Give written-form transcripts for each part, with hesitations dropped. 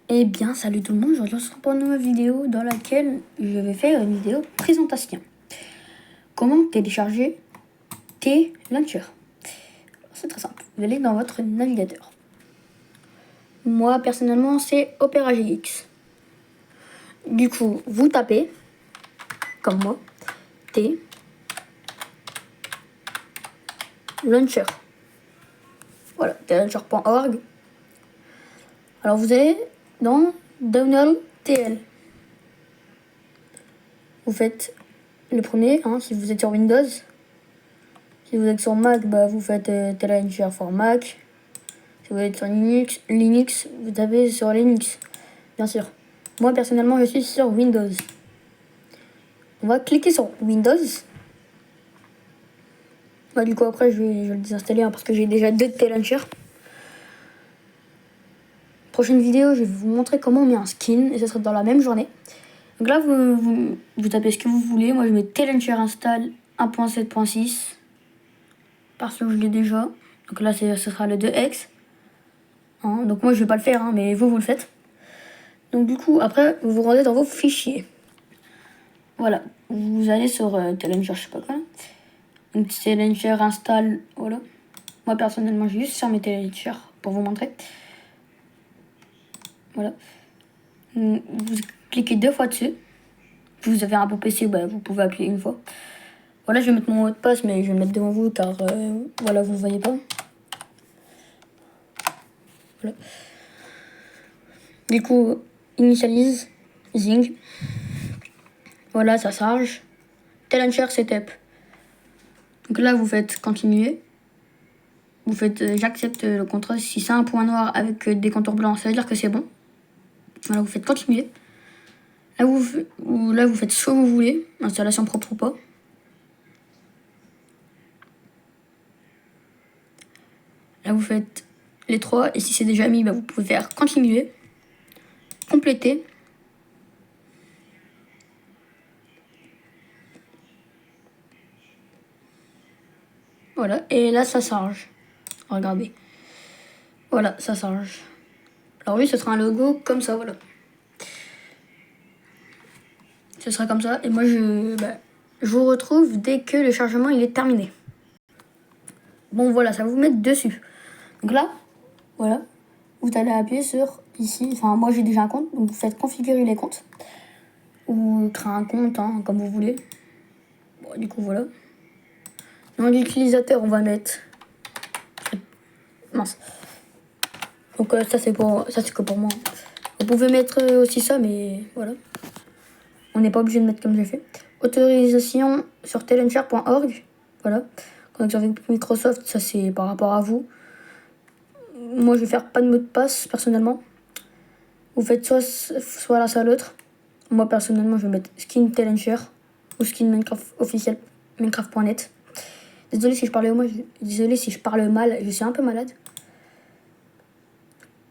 Eh bien, salut tout le monde, aujourd'hui on se retrouve pour une nouvelle vidéo dans laquelle je vais faire une vidéo présentation. Comment télécharger T-Launcher. C'est très simple, vous allez dans votre navigateur. Moi, personnellement, c'est Opera GX. Du coup, vous tapez, comme moi, T-Launcher. Voilà, tlauncher.org. Alors vous allez dans Download TL. Vous faites le premier, si vous êtes sur Windows. Si vous êtes sur Mac, vous faites T-Launcher for Mac. Si vous êtes sur Linux, vous tapez sur Linux, bien sûr. Moi, personnellement, je suis sur Windows. On va cliquer sur Windows. Du coup, après, je vais le désinstaller parce que j'ai déjà 2 T-Launcher. Prochaine vidéo, je vais vous montrer comment on met un skin et ce sera dans la même journée. Donc là, vous tapez ce que vous voulez. Moi, je mets T-Launcher install 1.7.6 parce que je l'ai déjà. Donc là, ce sera le 2X. Donc moi, je vais pas le faire, mais vous le faites. Donc du coup, après, vous vous rendez dans vos fichiers. Voilà, vous allez sur T-Launcher, je sais pas quoi. Donc T-Launcher install, voilà. Moi, personnellement, j'ai juste fermé T-Launcher pour vous montrer. Voilà. Vous cliquez 2 fois dessus. Si vous avez un beau PC, vous pouvez appuyer une fois. Voilà, je vais mettre mon mot de passe, mais je vais le mettre devant vous car voilà, vous ne voyez pas. Voilà. Du coup, initialise, zing. Voilà, ça charge. T-Launcher setup. Donc là, vous faites continuer. Vous faites j'accepte le contrat. Si c'est un point noir avec des contours blancs, ça veut dire que c'est bon. Voilà, vous faites continuer. Là, vous faites ce que vous voulez, installation propre ou pas. Là, vous faites les 3. Et si c'est déjà mis, vous pouvez faire continuer, compléter. Voilà, et là, ça charge. Regardez. Voilà, ça charge. Alors oui, ce sera un logo comme ça, voilà. Ce sera comme ça. Et moi, je vous retrouve dès que le chargement il est terminé. Bon, voilà, ça va vous mettre dessus. Donc là, voilà, vous allez appuyer sur ici. Enfin, moi, j'ai déjà un compte. Donc, vous faites configurer les comptes. Ou créer un compte, comme vous voulez. Bon, du coup, voilà. Dans l'utilisateur, on va mettre... Mince. Donc, ça, c'est que pour moi. Vous pouvez mettre aussi ça, mais voilà. On n'est pas obligé de mettre comme j'ai fait. Autorisation sur tlauncher.org. Voilà. Connexion avec Microsoft, ça c'est par rapport à vous. Moi je vais faire pas de mot de passe personnellement. Vous faites soit l'un soit l'autre. Moi personnellement je vais mettre skin T-Launcher ou skin Minecraft officiel Minecraft.net. Désolé si je parle mal, je suis un peu malade.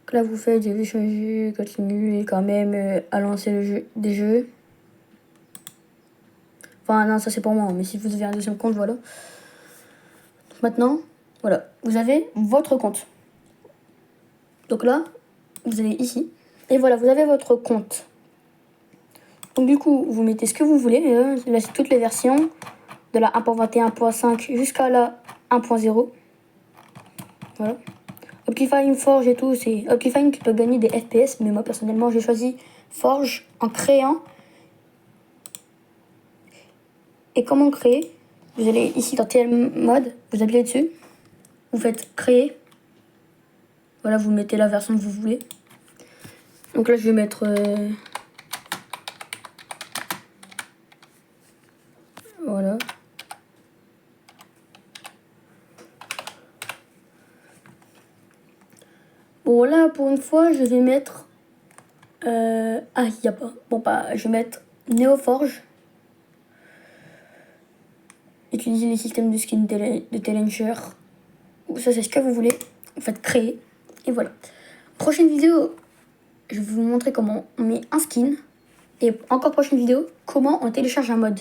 Donc là vous faites j'ai changer, continuer quand même à lancer le jeu des jeux. Enfin non, ça c'est pour moi, mais si vous avez un deuxième compte, voilà. Donc maintenant, voilà, vous avez votre compte. Donc là, vous allez ici, et voilà, vous avez votre compte. Donc du coup, vous mettez ce que vous voulez, là c'est toutes les versions, de la 1.21.5 jusqu'à la 1.0. Voilà. Optifine, Forge et tout, c'est Optifine qui peut gagner des FPS, mais moi personnellement j'ai choisi Forge en créant. Et comment créer? Vous allez ici dans TL mode, vous appuyez dessus, vous faites créer. Voilà, vous mettez la version que vous voulez. Donc là je vais mettre... voilà. Bon là pour une fois je vais mettre... il n'y a pas. Bon je vais mettre Neoforge. Utiliser les systèmes de skin de T-Launcher. Ça c'est ce que vous voulez. Vous faites créer. Et voilà. Prochaine vidéo, je vais vous montrer comment on met un skin. Et encore prochaine vidéo, comment on télécharge un mode.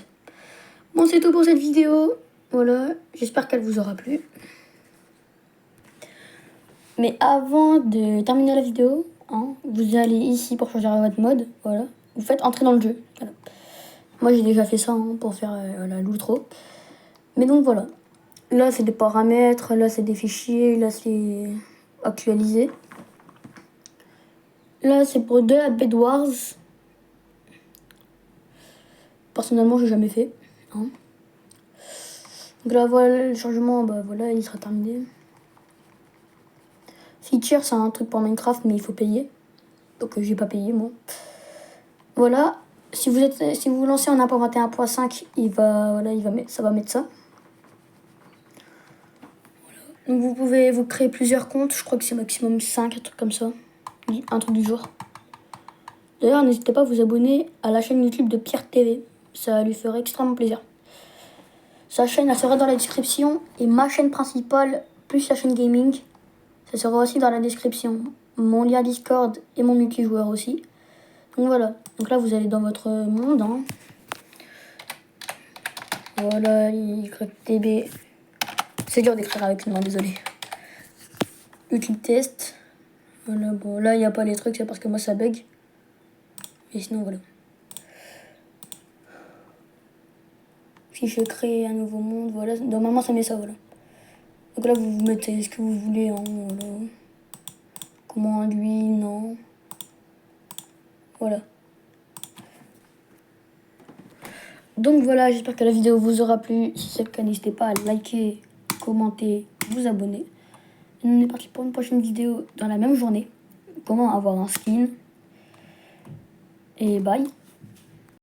Bon c'est tout pour cette vidéo. Voilà. J'espère qu'elle vous aura plu. Mais avant de terminer la vidéo, hein. Vous allez ici pour choisir votre mode, voilà. Vous faites entrer dans le jeu, voilà. Moi, j'ai déjà fait ça hein, pour faire l'outro. Mais donc, voilà. Là, c'est des paramètres, là, c'est des fichiers, là, c'est actualisé. Là, c'est pour de la Bed Wars. Personnellement, j'ai jamais fait. Hein. Donc là, voilà, le chargement, bah voilà, il sera terminé. Feature, c'est un truc pour Minecraft, mais il faut payer. Donc j'ai pas payé, moi. Voilà. Si vous lancez en 1.21.5, ça va mettre ça. Donc vous pouvez vous créer plusieurs comptes. Je crois que c'est maximum 5, un truc comme ça. Un truc du genre. D'ailleurs, n'hésitez pas à vous abonner à la chaîne YouTube de Pierre TV. Ça lui ferait extrêmement plaisir. Sa chaîne, elle sera dans la description. Et ma chaîne principale, plus la chaîne gaming, ça sera aussi dans la description. Mon lien Discord et mon multijoueur aussi. Donc voilà. Donc là, vous allez dans votre monde. Hein. Voilà, YTB. C'est dur d'écrire avec le nom, désolé. YouTube test. Voilà, bon, là, il n'y a pas les trucs, c'est parce que moi, ça bug. Et sinon, voilà. Si je crée un nouveau monde, voilà. Normalement, ça met ça, voilà. Donc là, vous mettez ce que vous voulez, hein, voilà. Comment induit, non. Voilà. Donc voilà, j'espère que la vidéo vous aura plu. Si c'est le cas, n'hésitez pas à liker, commenter, vous abonner. Et on est parti pour une prochaine vidéo dans la même journée. Comment avoir un skin. Et bye.